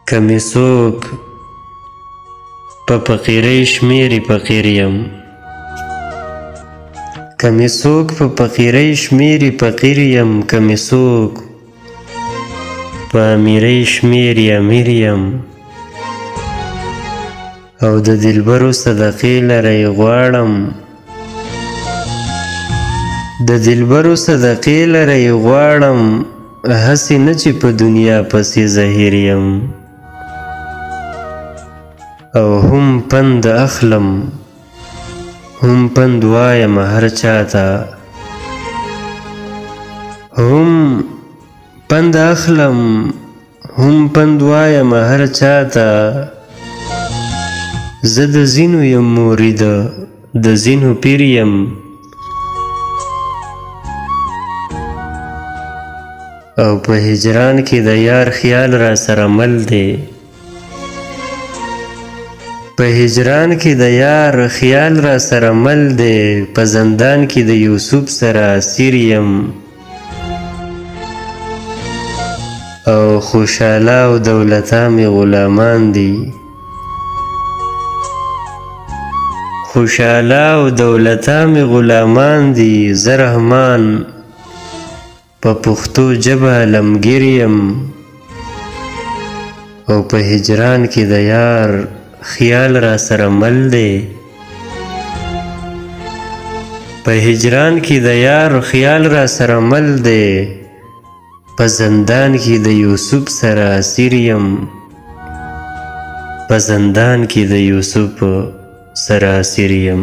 که مې څوک په فقیرۍ شمېري فقیر یم، که مې څوک په فقیرۍ شمېري فقیر یم، که مې څوک په امیرۍ شمېري امیر یم. او د دلبرو صدقې لرئ غواړم، د دلبرو صدقې لرئ غواړم، هسې نه چې په دنیا پسې زهیر یم. او هم پند اخلم، هم پند وایم هر چاته، هم پند اخلم، هم پند وایم هر چاته. زه د ځینو یم مریده، د ځینو پیر یم. او په هجران کې د یار خیال را سره مل دی، په هجران کې د یار خیال را سره مل دی. په زندان کې د یوسف سره اسیر یم. او خوشحاله او دولته مې غلامان دي، خوشحاله او دولته مې غلامان دي. زه رحمان په پښتو ژبه علمګیر یم. او په هجران کې د یار خیال را سره مل دی، په هجران کې د یار خیال را سره مل دی. په زندان کې د یوسف سره اسیر یم، په زندان کې د یوسف سره اسیر یم.